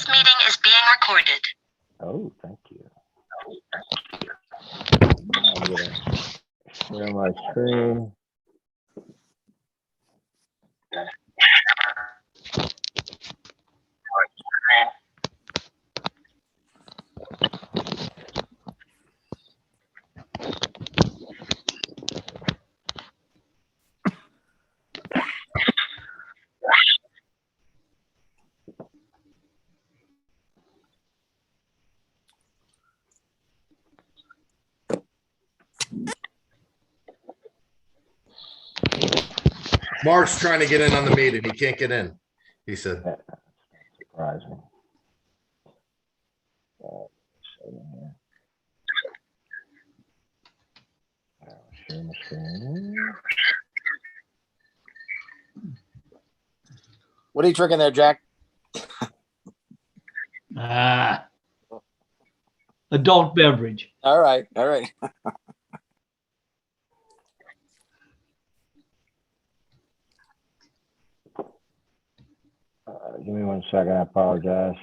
This meeting is being recorded. Oh, thank you. I'm gonna share my screen. Mark's trying to get in on the meeting. He can't get in, he said. That's surprising. Share my screen. What are you drinking there, Jack? Adult beverage. All right. All right. Give me 1 second. I apologize.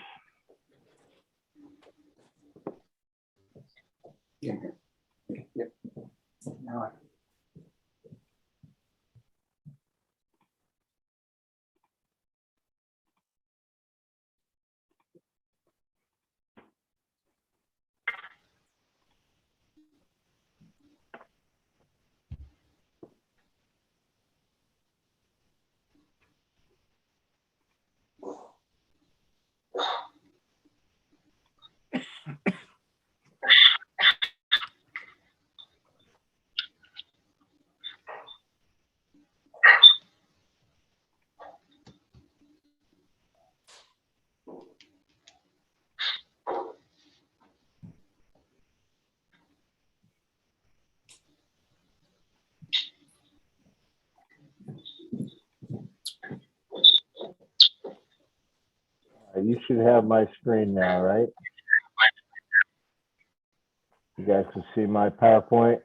You should have my screen now, right? You guys can see my PowerPoint?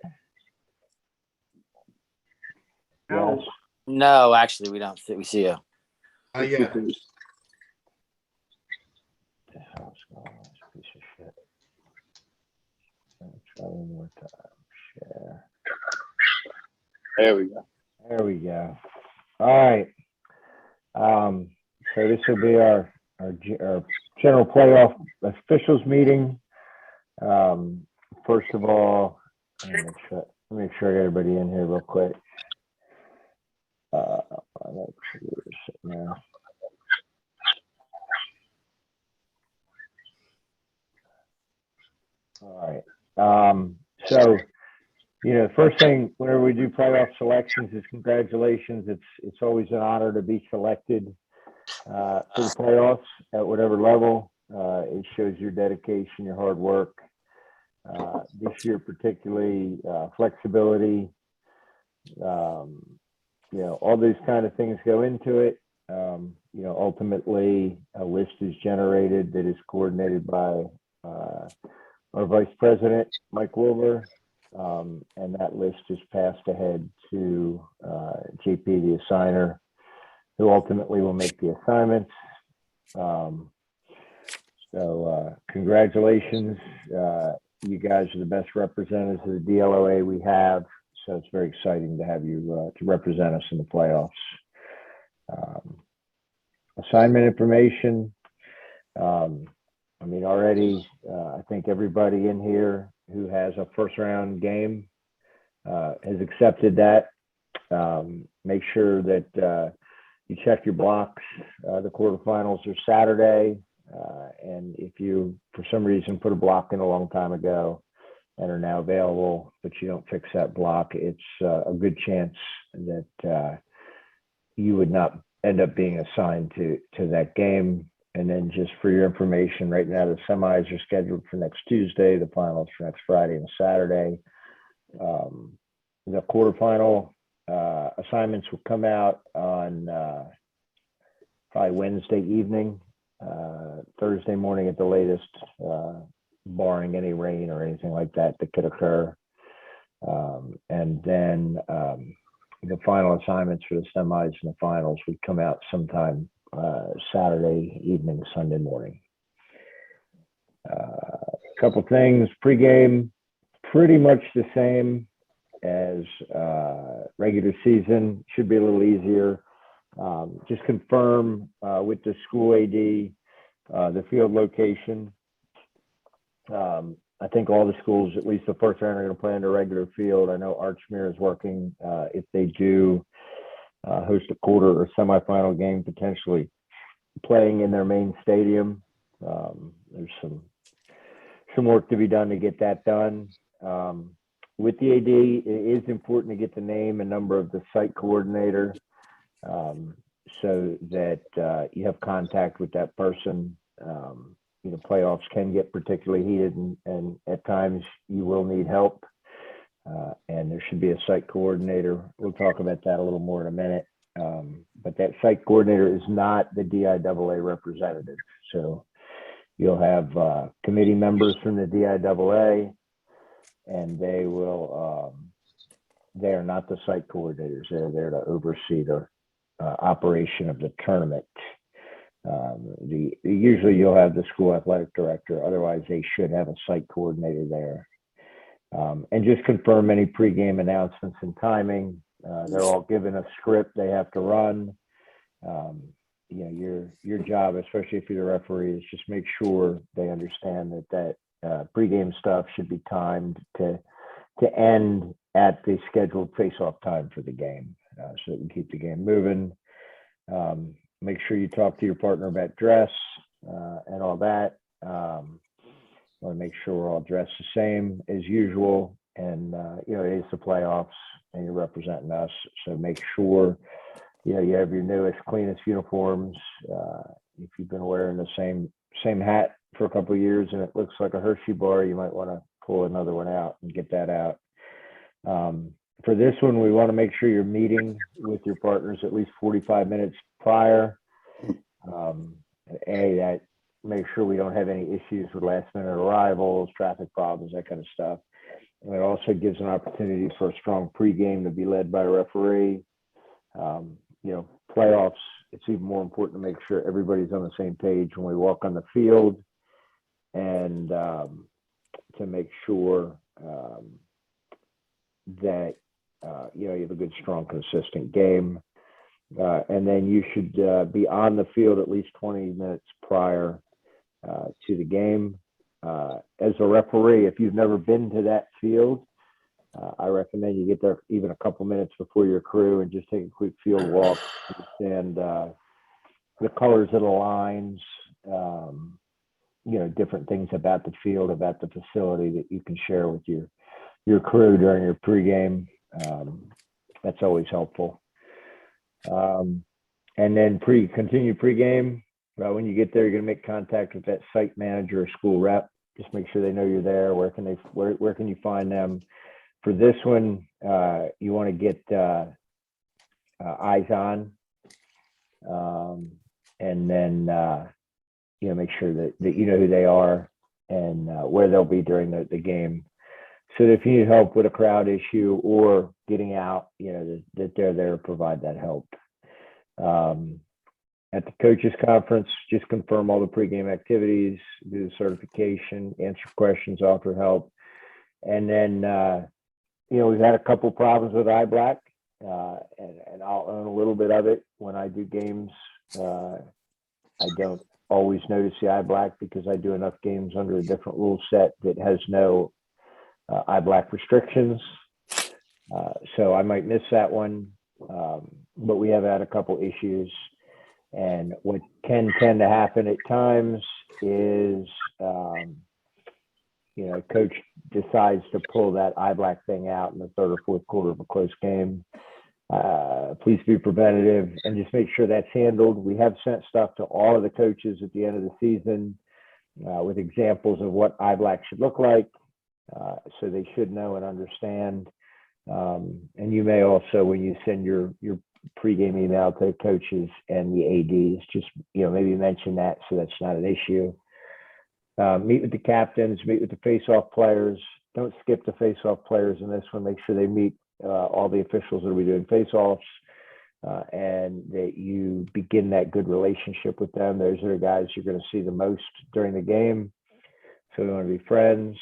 Yes. No, actually, we don't. We see you. Yeah. Piece of shit. Try one more time. Share. There we go. There we go. All right. So this will be our general playoff officials meeting. First of all, let me make sure I got everybody in here real quick. Now. All right. So, first thing whenever we do playoff selections is congratulations. It's always an honor to be selected for the playoffs at whatever level. It shows your dedication, your hard work. This year, particularly flexibility. All these kind of things go into it. Ultimately, a list is generated that is coordinated by our Vice President, Mike Wilbur, and that list is passed ahead to JP, the assigner, who ultimately will make the assignments. So congratulations. You guys are the best representatives of the DLOA we have, so it's very exciting to have you to represent us in the playoffs. Assignment information. Already, I think everybody in here who has a first round game has accepted that. Make sure that you check your blocks. The quarterfinals are Saturday. And if you, for some reason, put a block in a long time ago and are now available, but you don't fix that block, it's a good chance that you would not end up being assigned to that game. And then just for your information, right now the semis are scheduled for next Tuesday, the finals for next Friday and Saturday. The quarterfinal assignments will come out on probably Wednesday evening, Thursday morning at the latest, barring any rain or anything like that could occur. And then the final assignments for the semis and the finals would come out sometime Saturday evening, Sunday morning. Couple things, pregame, pretty much the same as regular season, should be a little easier. Just confirm with the school AD the field location. I think all the schools, at least the first round, are going to play on a regular field. I know Archmere is working. If they do host a quarter or semifinal game, potentially playing in their main stadium. There's some work to be done to get that done. With the AD, it is important to get the name and number of the site coordinator so that you have contact with that person. Playoffs can get particularly heated, and at times you will need help. And there should be a site coordinator. We'll talk about that a little more in a minute. But that site coordinator is not the DIAA representative. So you'll have committee members from the DIAA, and they are not the site coordinators. They're there to oversee the operation of the tournament. Usually you'll have the school athletic director. Otherwise, they should have a site coordinator there. And just confirm any pregame announcements and timing. They're all given a script they have to run. Your job, especially if you're the referee, is just make sure they understand that pregame stuff should be timed to end at the scheduled face-off time for the game, so it can keep the game moving. Make sure you talk to your partner about dress and all that. Want to make sure we're all dressed the same as usual. And, it is the playoffs and you're representing us. So make sure, you have your newest, cleanest uniforms. If you've been wearing the same hat for a couple of years and it looks like a Hershey bar, you might want to pull another one out and get that out. For this one, we want to make sure you're meeting with your partners at least 45 minutes prior. That make sure we don't have any issues with last minute arrivals, traffic problems, that kind of stuff. And it also gives an opportunity for a strong pregame to be led by a referee. Playoffs, it's even more important to make sure everybody's on the same page when we walk on the field, and to make sure that you have a good, strong, consistent game. And then you should be on the field at least 20 minutes prior to the game. As a referee, if you've never been to that field, I recommend you get there even a couple minutes before your crew and just take a quick field walk, understand the colors of the lines, different things about the field, about the facility that you can share with your crew during your pregame. That's always helpful. And then continue pregame. When you get there, you're going to make contact with that site manager or school rep. Just make sure they know you're there. Where can you find them? For this one, you want to get eyes on, and then make sure that you know who they are and where they'll be during the game. So that if you need help with a crowd issue or getting out, that they're there to provide that help. At the coaches conference, just confirm all the pregame activities, do the certification, answer questions, offer help. And then, we've had a couple problems with iBlack, and I'll own a little bit of it. When I do games, I don't always notice the iBlack because I do enough games under a different rule set that has no iBlack restrictions. So I might miss that one, but we have had a couple issues. And what can tend to happen at times is, coach decides to pull that iBlack thing out in the third or fourth quarter of a close game. Please be preventative and just make sure that's handled. We have sent stuff to all of the coaches at the end of the season with examples of what iBlack should look like, so they should know and understand. And you may also, when you send your pregame email to the coaches and the ADs, just maybe mention that so that's not an issue. Meet with the captains, meet with the face-off players. Don't skip the face-off players in this one. Make sure they meet all the officials that will be doing face-offs, and that you begin that good relationship with them. Those are the guys you're going to see the most during the game. so we want to be friends.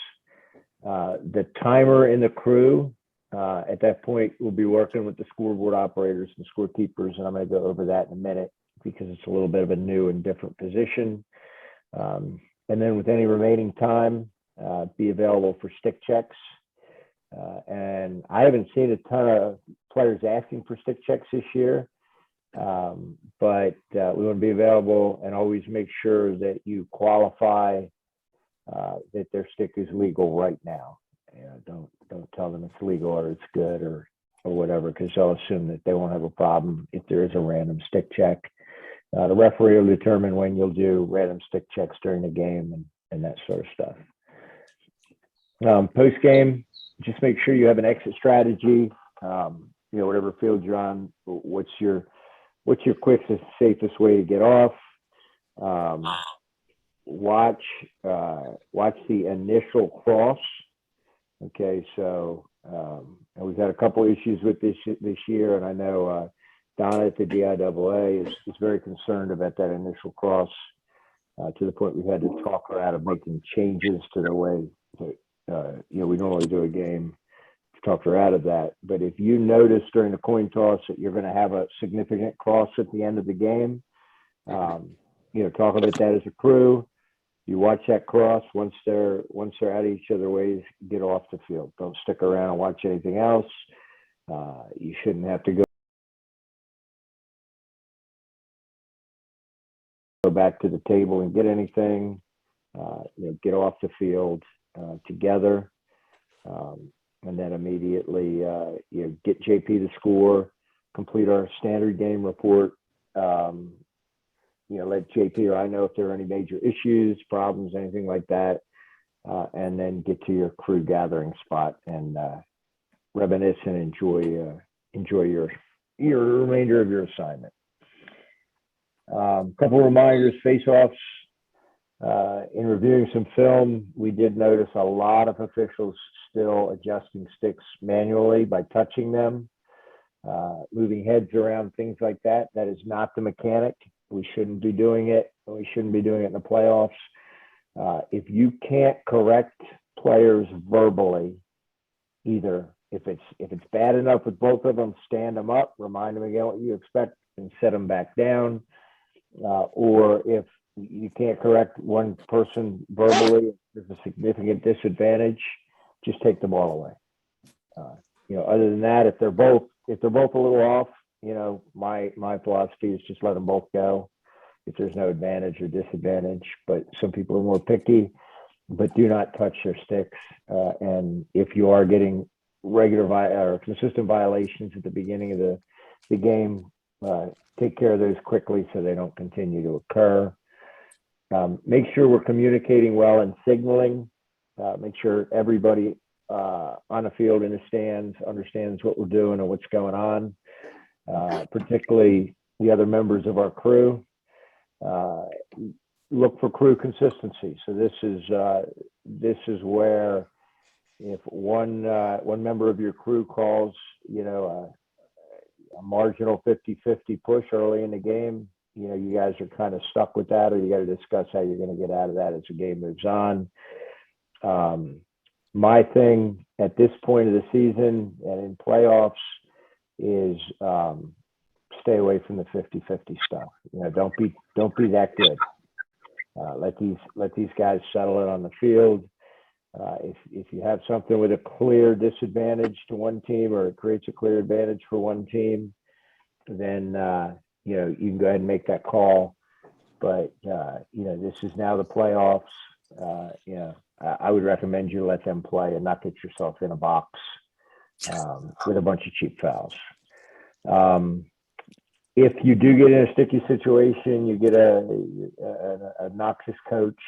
The timer in the crew, at that point, we'll be working with the scoreboard operators and scorekeepers, and I'm going to go over that in a minute because it's a little bit of a new and different position. And then with any remaining time, be available for stick checks. And I haven't seen a ton of players asking for stick checks this year, but we want to be available and always make sure that you qualify that their stick is legal right now. Don't tell them it's legal or it's good or whatever, because they'll assume that they won't have a problem if there is a random stick check. The referee will determine when you'll do random stick checks during the game and that sort of stuff. Post game, just make sure you have an exit strategy. Whatever field you're on, what's your quickest, safest way to get off. Watch the initial cross. Okay, so we've had a couple issues with this year, and I know Donna at the DIAA is very concerned about that initial cross, to the point we've had to talk her out of making changes to the way that, we normally do a game, talk her out of that. But if you notice during the coin toss that you're going to have a significant cross at the end of the game, talk about that as a crew. You watch that cross. Once they're out of each other's ways, get off the field. Don't stick around and watch anything else. You shouldn't have to go back to the table and get anything. Get off the field together, and then immediately get JP to score, complete our standard game report. Let JP or I know if there are any major issues, problems, anything like that, and then get to your crew gathering spot and reminisce and enjoy your remainder of your assignment. Couple of reminders, face-offs. In reviewing some film, we did notice a lot of officials still adjusting sticks manually by touching them, moving heads around, things like that. That is not the mechanic. We shouldn't be doing it. We shouldn't be doing it in the playoffs. If you can't correct players verbally, either if it's bad enough with both of them, stand them up, remind them again what you expect, and set them back down. Or if you can't correct one person verbally, there's a significant disadvantage, just take the ball away. Other than that, if they're both a little off, my philosophy is just let them both go if there's no advantage or disadvantage. But some people are more picky, but do not touch their sticks. And if you are getting regular or consistent violations at the beginning of the game, take care of those quickly so they don't continue to occur. Make sure we're communicating well and signaling. Make sure everybody on the field in the stands understands what we're doing and what's going on, particularly the other members of our crew. Look for crew consistency. So this is where if one member of your crew calls, a marginal 50-50 push early in the game, you guys are kind of stuck with that, or you got to discuss how you're going to get out of that as the game moves on. My thing at this point of the season and in playoffs is stay away from the 50-50 stuff. Don't be that good. Let these guys settle it on the field. If you have something with a clear disadvantage to one team, or it creates a clear advantage for one team, then you can go ahead and make that call. But this is now the playoffs. I would recommend you let them play and not get yourself in a box with a bunch of cheap fouls. If you do get in a sticky situation, you get a noxious coach,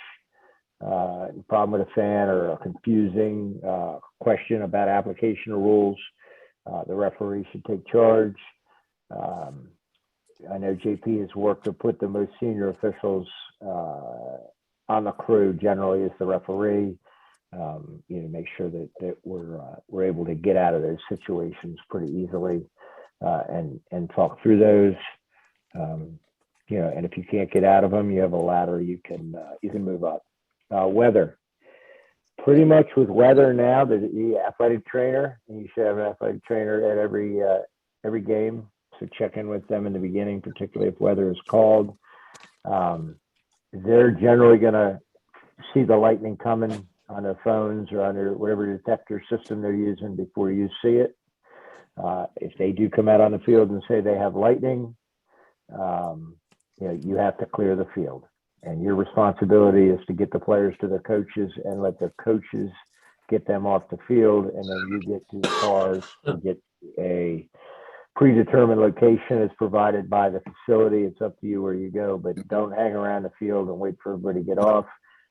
problem with a fan, or a confusing question about application of rules, the referee should take charge. I know JP has worked to put the most senior officials on the crew, generally as the referee, make sure that we're able to get out of those situations pretty easily and talk through those. And if you can't get out of them, you have a ladder you can move up. Weather. pretty much with weather now, the athletic trainer, and you should have an athletic trainer at every game. So check in with them in the beginning, particularly if weather is cold. They're generally going to see the lightning coming on their phones or on their whatever detector system they're using before you see it. If they do come out on the field and say they have lightning, you have to clear the field. And your responsibility is to get the players to their coaches and let the coaches get them off the field. And then you get to the cars and get a predetermined location is provided by the facility. It's up to you where you go, but don't hang around the field and wait for everybody to get off.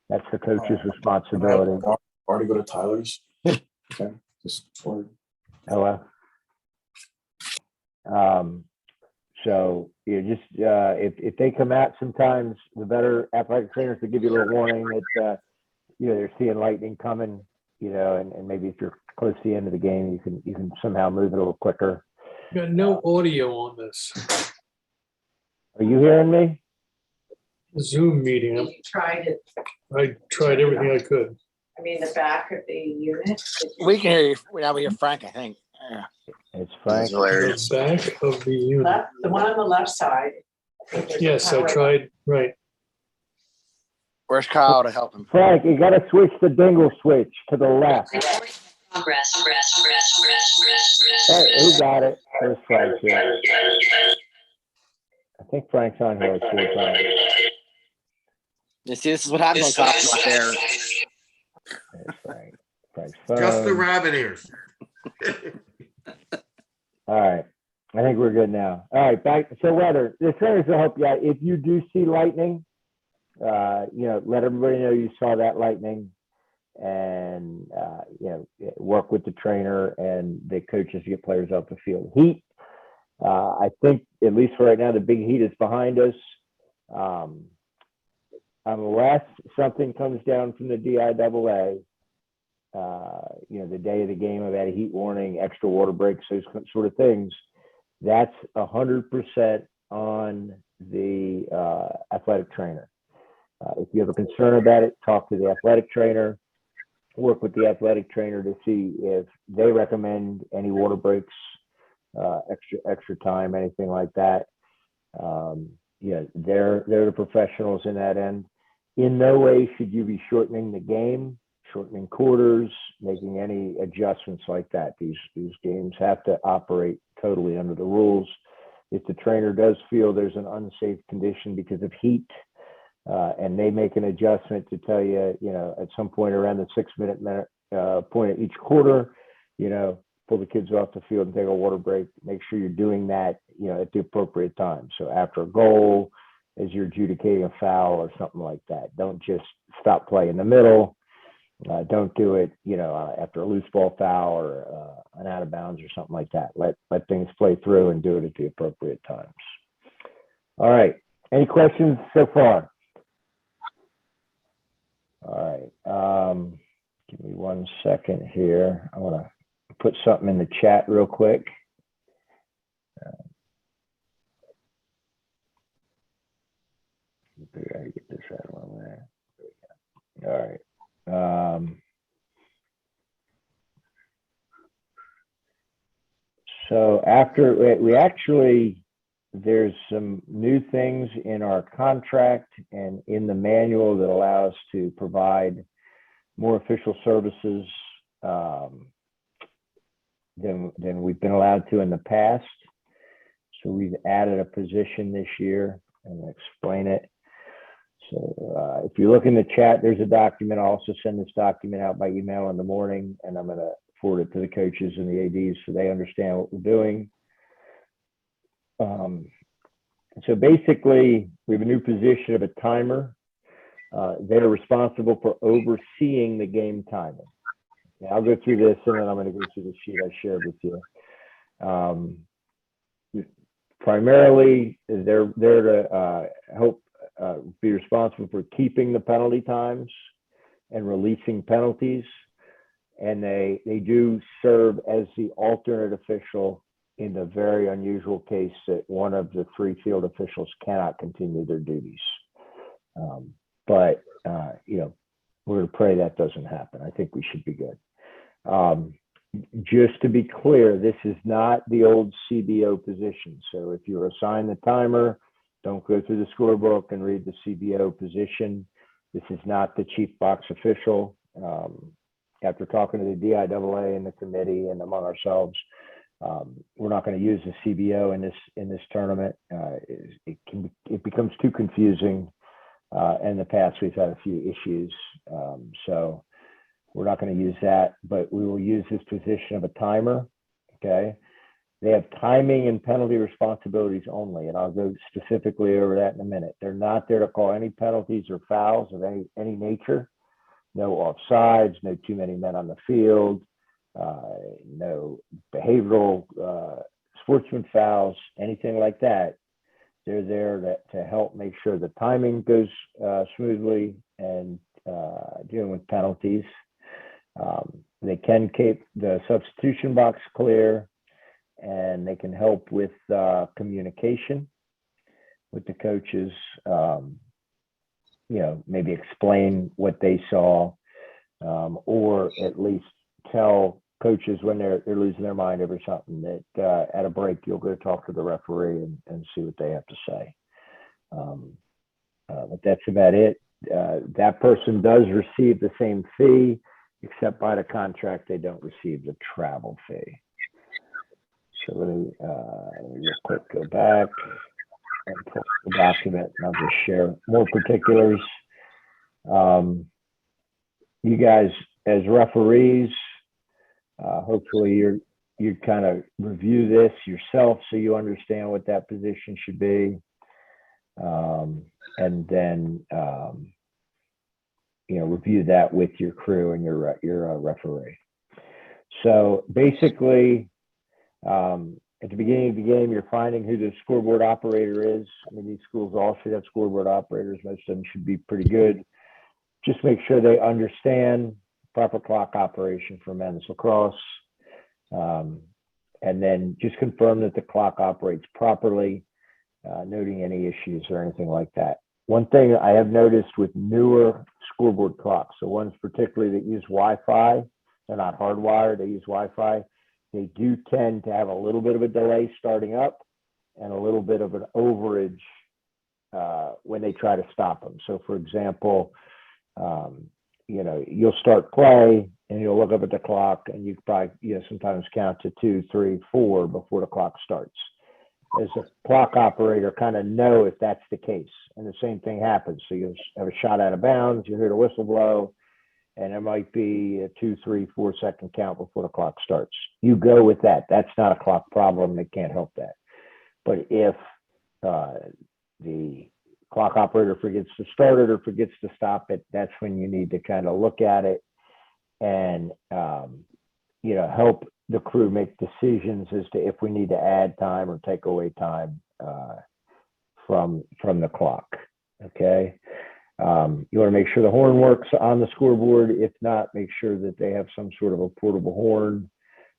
That's the coach's responsibility. Already go to Tyler's. Okay, just forward. Hello. So you just if they come out, sometimes the better athletic trainers will give you a little warning that they're seeing lightning coming, and maybe if you're close to the end of the game, you can somehow move it a little quicker. Got no audio on this Are you hearing me? Zoom meeting. You tried it, I tried everything I could. I mean, the back of the unit. We can hear you. Now we hear Frank, I think. Yeah. It's Frank. The back of the unit. Left, the one on the left side. Yes, I tried. Right. Where's Kyle to help him? Frank, you got to switch the dingle switch to the left. Progress. Hey, who got it? There's Frank here. I think Frank's on here. You see, this is what happens on top of there. There's Frank. Frank's phone. Just the rabbit ears. All right. I think we're good now. All right. Back. So weather. The trainers will help you out. If you do see lightning, let everybody know you saw that lightning, and work with the trainer and the coaches to get players off the field. Heat. I think at least for right now, the big heat is behind us. Unless something comes down from the DIAA, the day of the game, I've had a heat warning, extra water breaks, those sort of things. That's 100% on the athletic trainer. If you have a concern about it, talk to the athletic trainer, work with the athletic trainer to see if they recommend any water breaks, extra time, anything like that. They're the professionals in that end. In no way should you be shortening the game, shortening quarters, making any adjustments like that. These games have to operate totally under the rules. If the trainer does feel there's an unsafe condition because of heat, and they make an adjustment to tell you, at some point around the 6-minute point of each quarter, pull the kids off the field and take a water break. Make sure you're doing that, at the appropriate time. So after a goal, as you're adjudicating a foul or something like that, don't just stop play in the middle. Don't do it, after a loose ball foul or an out of bounds or something like that. Let things play through and do it at the appropriate times. All right. Any questions so far? All right. Give me 1 second here. I want to put something in the chat real quick. I get this out of there. All right. So after we actually, there's some new things in our contract and in the manual that allow us to provide more official services than we've been allowed to in the past. So we've added a position this year, and I'll explain it. So if you look in the chat, there's a document. I'll also send this document out by email in the morning, and I'm going to forward it to the coaches and the ADs so they understand what we're doing. So basically, we have a new position of a timer. They're responsible for overseeing the game timing. Now, I'll go through this, and then I'm going to go through the sheet I shared with you. Primarily, they're to help be responsible for keeping the penalty times and releasing penalties. And they do serve as the alternate official in the very unusual case that one of the 3 field officials cannot continue their duties. We're going to pray that doesn't happen. I think we should be good. Just to be clear, this is not the old CBO position. So if you're assigned the timer, don't go through the scorebook and read the CBO position. This is not the chief box official. After talking to the DIAA and the committee and among ourselves, we're not going to use the CBO in this tournament. It becomes too confusing. In the past, we've had a few issues, so we're not going to use that. But we will use this position of a timer. Okay, they have timing and penalty responsibilities only, and I'll go specifically over that in a minute. They're not there to call any penalties or fouls of any nature. No offsides, no too many men on the field, no behavioral sportsman fouls, anything like that. They're there to help make sure the timing goes smoothly and dealing with penalties. They can keep the substitution box clear, and they can help with communication with the coaches. Maybe explain what they saw, or at least tell coaches when they're losing their mind over something that at a break you'll go talk to the referee and see what they have to say. But that's about it. That person does receive the same fee, except by the contract they don't receive the travel fee. So let me real quick go back and pull the document, and I'll just share more particulars. You guys, as referees, hopefully you kind of review this yourself so you understand what that position should be, and then review that with your crew and your referee. So basically, at the beginning of the game, you're finding who the scoreboard operator is. I mean, these schools all should have scoreboard operators. Most of them should be pretty good. Just make sure they understand proper clock operation for men's lacrosse. And then just confirm that the clock operates properly, noting any issues or anything like that. One thing I have noticed with newer scoreboard clocks, so ones particularly that use Wi-Fi, they're not hardwired, they use Wi-Fi, they do tend to have a little bit of a delay starting up and a little bit of an overage when they try to stop them. So for example, you'll start play and you'll look up at the clock and you probably sometimes count to 2, 3, 4 before the clock starts. As a clock operator, kind of know if that's the case, and the same thing happens. So you'll have a shot out of bounds, you hear the whistle blow, and it might be a 2, 3, 4 second count before the clock starts. You go with that. That's not a clock problem. They can't help that. But if the clock operator forgets to start it or forgets to stop it, that's when you need to kind of look at it and help the crew make decisions as to if we need to add time or take away time from the clock. Okay. You want to make sure the horn works on the scoreboard. If not, make sure that they have some sort of a portable horn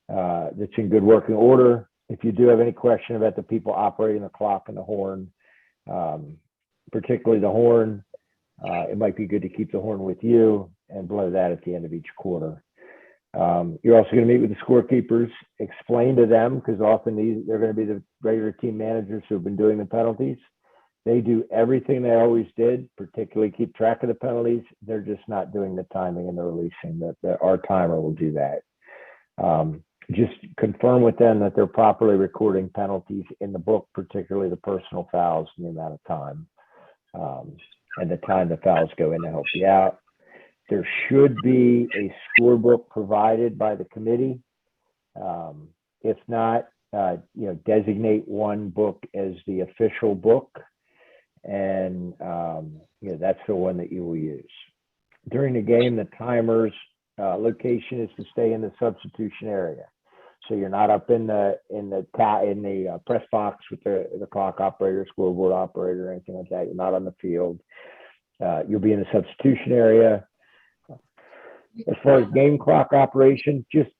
that's in good working order. If you do have any question about the people operating the clock and the horn, particularly the horn, it might be good to keep the horn with you and blow that at the end of each quarter. You're also going to meet with the scorekeepers, explain to them, because often they're going to be the regular team managers who have been doing the penalties. They do everything they always did, particularly keep track of the penalties. They're just not doing the timing and the releasing. Our timer will do that. Just confirm with them that they're properly recording penalties in the book, particularly the personal fouls and the amount of time, and the time the fouls go in to help you out. There should be a scorebook provided by the committee. If not, designate one book as the official book, and that's the one that you will use. During the game, the timer's location is to stay in the substitution area. So you're not up in the press box with the clock operator, scoreboard operator, or anything like that. You're not on the field. You'll be in the substitution area. As far as game clock operation, just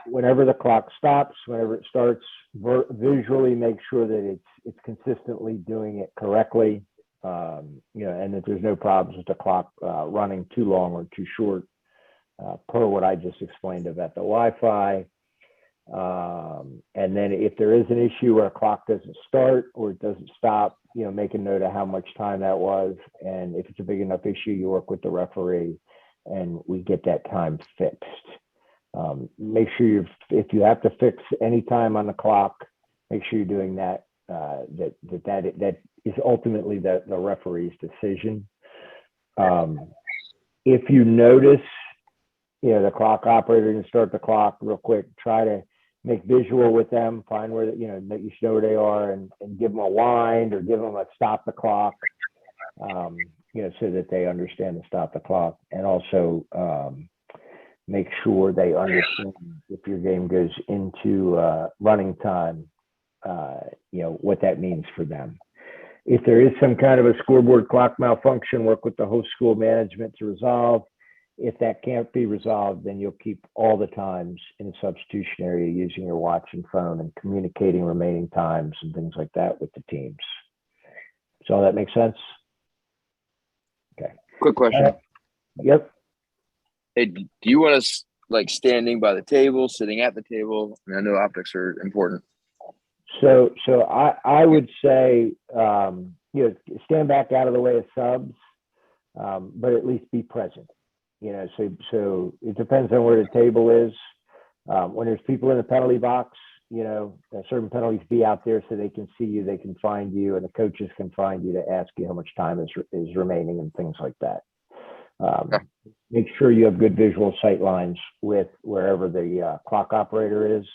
whenever the clock stops, whenever it starts, visually make sure that it's consistently doing it correctly. and that there's no problems with the clock running too long or too short, per what I just explained about the Wi-Fi. And then if there is an issue where a clock doesn't start or it doesn't stop, make a note of how much time that was. And if it's a big enough issue, you work with the referee and we get that time fixed. Make sure if you have to fix any time on the clock, make sure you're doing that. That is ultimately the referee's decision. If you notice, the clock operator can start the clock real quick. Try to make visual with them. Find where that you know where they are, and give them a wind or give them a stop the clock. So that they understand to stop the clock, and also make sure they understand if your game goes into running time, what that means for them. If there is some kind of a scoreboard clock malfunction, work with the host school management to resolve. If that can't be resolved, then you'll keep all the times in the substitution area using your watch and phone and communicating remaining times and things like that with the teams. So that makes sense? Okay. Quick question. Yep. Hey, do you want us like standing by the table, sitting at the table? I know optics are important. So I would say, stand back out of the way of subs, but at least be present. So it depends on where the table is. When there's people in the penalty box, certain penalties be out there so they can see you, they can find you, and the coaches can find you to ask you how much time is remaining and things like that. Make sure you have good visual sight lines with wherever the clock operator is.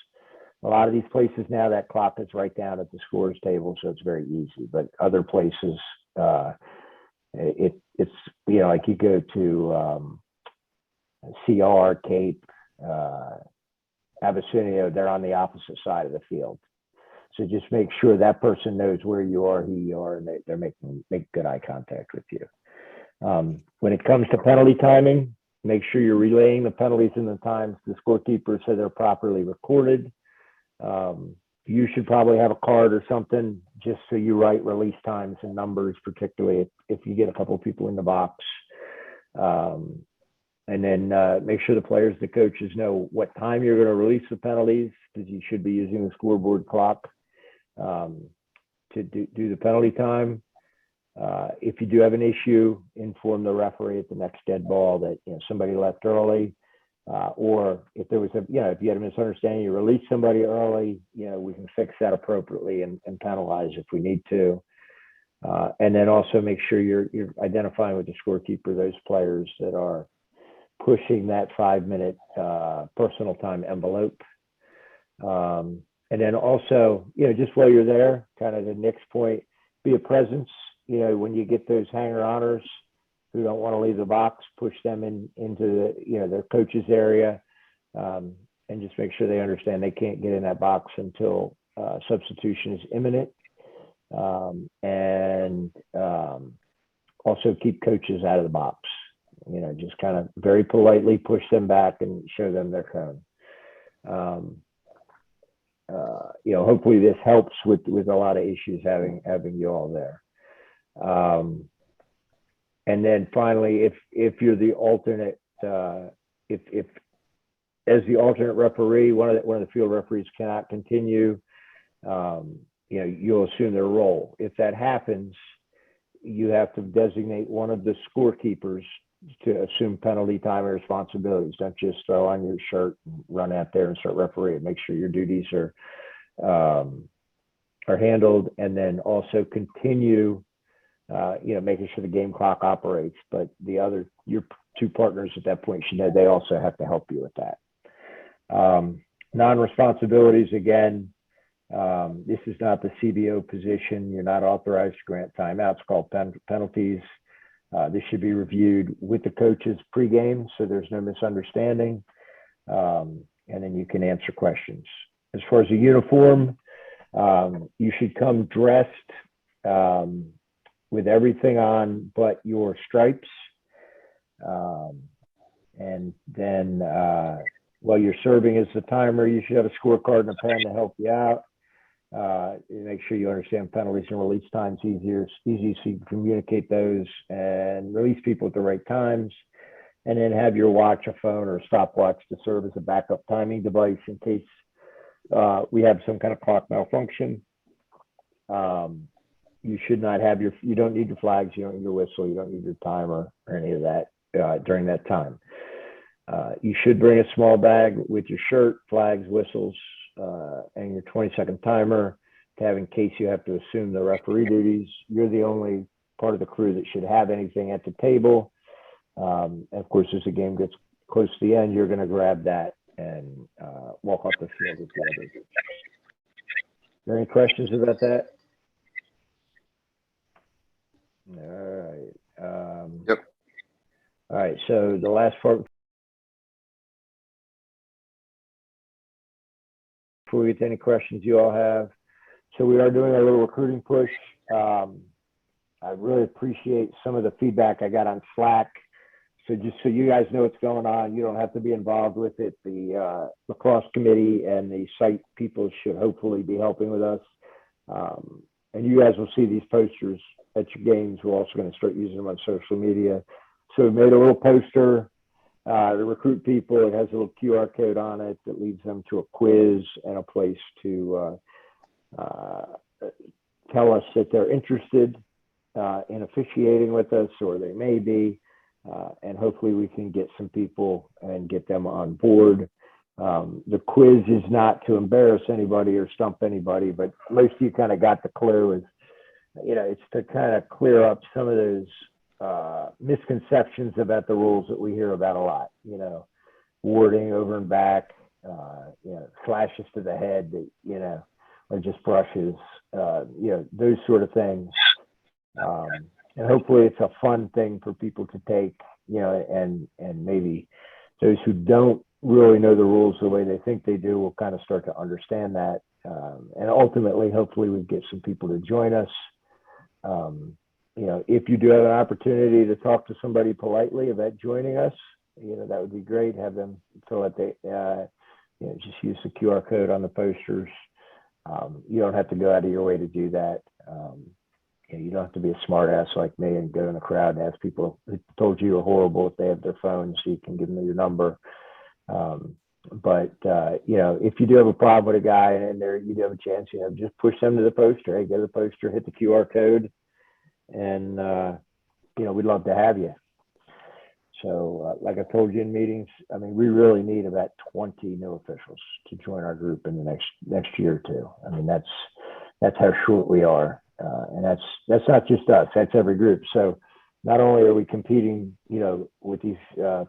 A lot of these places now, that clock is right down at the scores table, so it's very easy. But other places, it's like you go to CR, Cape, Abyssinia, they're on the opposite side of the field. So just make sure that person knows where you are, who you are, and they're make good eye contact with you. When it comes to penalty timing, make sure you're relaying the penalties and the times to the scorekeeper so they're properly recorded. You should probably have a card or something just so you write release times and numbers, particularly if you get a couple of people in the box. And then make sure the players, the coaches know what time you're going to release the penalties, because you should be using the scoreboard clock to do the penalty time. If you do have an issue, inform the referee at the next dead ball that somebody left early, or if there was if you had a misunderstanding, you release somebody early, we can fix that appropriately and penalize if we need to. And then also make sure you're identifying with the scorekeeper those players that are pushing that 5-minute personal time envelope. And then also, just while you're there, kind of the next point, be a presence. When you get those hanger honors who don't want to leave the box, push them into their coach's area, and just make sure they understand they can't get in that box until substitution is imminent. And also keep coaches out of the box. Just kind of very politely push them back and show them their cone. Hopefully this helps with a lot of issues having you all there. And then finally, if you're the alternate, if as the alternate referee, one of the field referees cannot continue, you'll assume their role. If that happens, you have to designate one of the scorekeepers to assume penalty time and responsibilities. Don't just throw on your shirt and run out there and start refereeing. Make sure your duties are handled, and then also continue, making sure the game clock operates. But your two partners at that point should know they also have to help you with that. Non-responsibilities, again, this is not the CBO position. You're not authorized to grant timeouts called penalties. This should be reviewed with the coaches pregame, so there's no misunderstanding, and then you can answer questions. As far as the uniform, you should come dressed with everything on but your stripes. And then while you're serving as the timer, you should have a scorecard and a pen to help you out. Make sure you understand penalties and release times easy so you can communicate those and release people at the right times. And then have your watch, a phone, or a stopwatch to serve as a backup timing device in case we have some kind of clock malfunction. You should not have you don't need your flags, you don't need your whistle, you don't need your timer or any of that during that time. You should bring a small bag with your shirt, flags, whistles, and your 20-second timer to have in case you have to assume the referee duties. You're the only part of the crew that should have anything at the table. And of course, as the game gets close to the end, you're going to grab that and walk off the field with the others. Are there any questions about that? All right. Yep. All right. So the last part before we get to any questions you all have. So we are doing a little recruiting push. I really appreciate some of the feedback I got on Slack. So just so you guys know what's going on, you don't have to be involved with it. The lacrosse committee and the site people should hopefully be helping with us. And you guys will see these posters at your games. We're also going to start using them on social media. So we made a little poster to recruit people. It has a little QR code on it that leads them to a quiz and a place to tell us that they're interested in officiating with us, or they may be. And hopefully we can get some people and get them on board. The quiz is not to embarrass anybody or stump anybody, but most of you kind of got the clue. Is, it's to kind of clear up some of those misconceptions about the rules that we hear about a lot. Warding over and back, slashes to the head, or just brushes, those sort of things. And hopefully it's a fun thing for people to take, and maybe those who don't really know the rules the way they think they do will kind of start to understand that. And ultimately, hopefully we get some people to join us. If you do have an opportunity to talk to somebody politely about joining us, that would be great. Have them fill out just use the QR code on the posters. You don't have to go out of your way to do that. You don't have to be a smart ass like me and go in the crowd and ask people who told you you're horrible if they have their phone, so you can give them your number. But if you do have a problem with a guy and you do have a chance, just push them to the poster. Hey, go to the poster, hit the QR code, and we'd love to have you. So like I told you in meetings, we really need about 20 new officials to join our group in the next year or two. That's how short we are. And that's not just us, that's every group. So not only are we competing, with these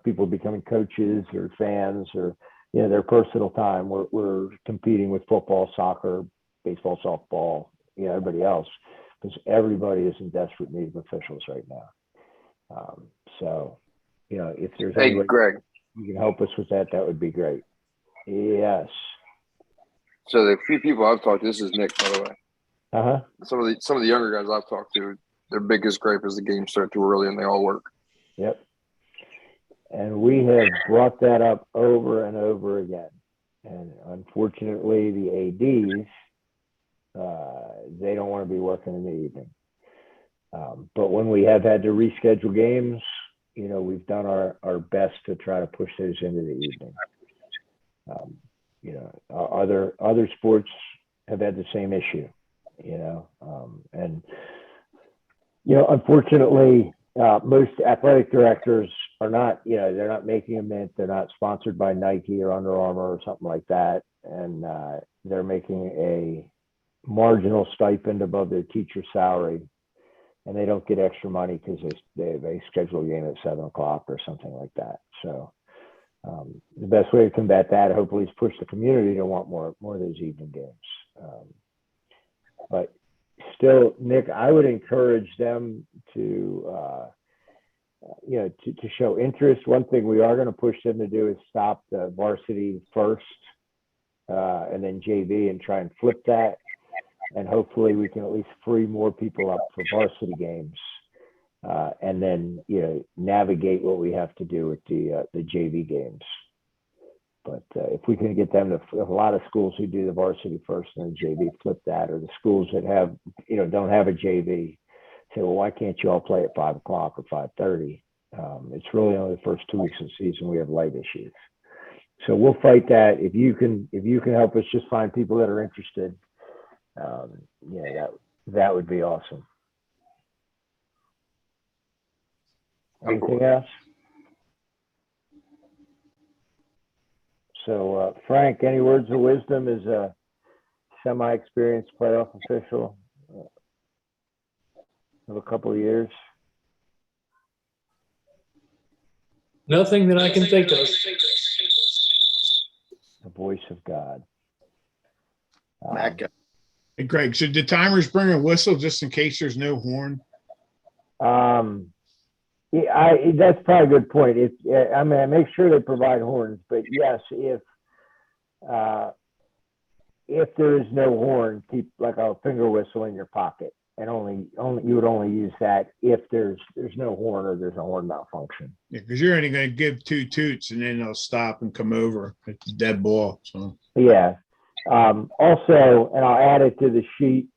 people becoming coaches or fans or, their personal time, we're competing with football, soccer, baseball, softball, everybody else, because everybody is in desperate need of officials right now. If there's any way Greg, you can help us with that, that would be great. Yes. So the few people I've talked to, this is Nick, by the way. Uh-huh. Some of the younger guys I've talked to, their biggest gripe is the games start too early and they all work. Yep. And we have brought that up over and over again. And unfortunately, the ADs, they don't want to be working in the evening. But when we have had to reschedule games, we've done our best to try to push those into the evening. Other sports have had the same issue. Unfortunately, most athletic directors are not, they're not making a mint. They're not sponsored by Nike or Under Armour or something like that. And they're making a marginal stipend above their teacher salary. And they don't get extra money because they schedule a game at 7 o'clock or something like that. So the best way to combat that, hopefully, is push the community to want more of those evening games. But still, Nick, I would encourage them to show interest. One thing we are going to push them to do is stop the varsity first and then JV and try and flip that. And hopefully we can at least free more people up for varsity games and then, navigate what we have to do with the JV games. But if we can get them to, a lot of schools who do the varsity first and the JV flip that, or the schools that have, don't have a JV, say, well, why can't you all play at 5 o'clock or 5:30? It's really only the first 2 weeks of the season we have light issues. So we'll fight that. If you can help us just find people that are interested, that would be awesome. Anything else? So Frank, any words of wisdom as a semi-experienced playoff official of a couple of years? Nothing that I can think of. The voice of God. Mac, Hey, Greg, should the timers bring a whistle just in case there's no horn? Yeah, that's probably a good point. I mean, make sure they provide horns, but yes, if there is no horn, keep like a finger whistle in your pocket, and only you would only use that if there's no horn or there's a horn malfunction. Yeah, because you're only going to give 2 toots and then they'll stop and come over. It's a dead ball. So Yeah. Also, and I'll add it to the sheet,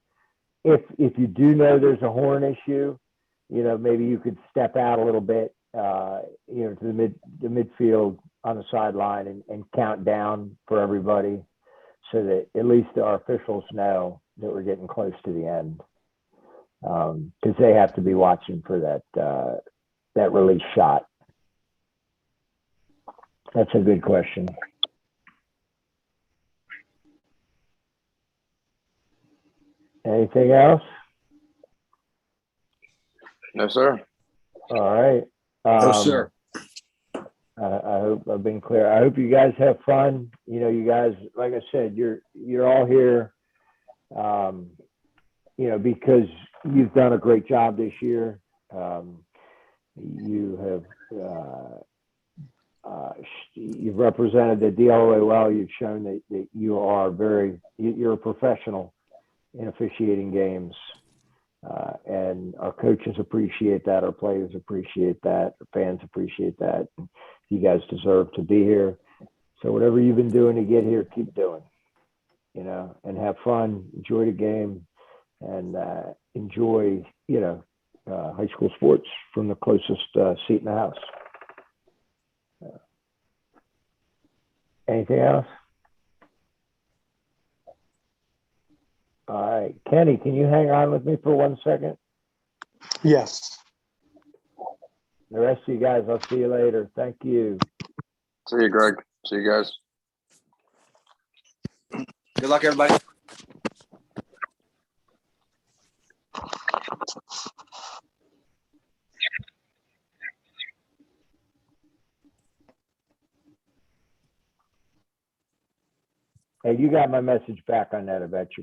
if you do know there's a horn issue, maybe you could step out a little bit, to the midfield on the sideline and count down for everybody, so that at least our officials know that we're getting close to the end, because they have to be watching for that release shot. That's a good question. Anything else? No, sir. All right. No, sir. I hope I've been clear. I hope you guys have fun. You guys, like I said, you're all here, because you've done a great job this year. You have you've represented the DLA well. You've shown that you're a professional in officiating games. And our coaches appreciate that. Our players appreciate that. Our fans appreciate that. You guys deserve to be here. So whatever you've been doing to get here, keep doing, and have fun, enjoy the game, and enjoy, high school sports from the closest seat in the house. Anything else? All right, Kenny, can you hang on with me for 1 second? Yes. The rest of you guys, I'll see you later. Thank you. See you, Greg. See you guys. good luck, everybody. Hey, you got my message back on that, I bet you.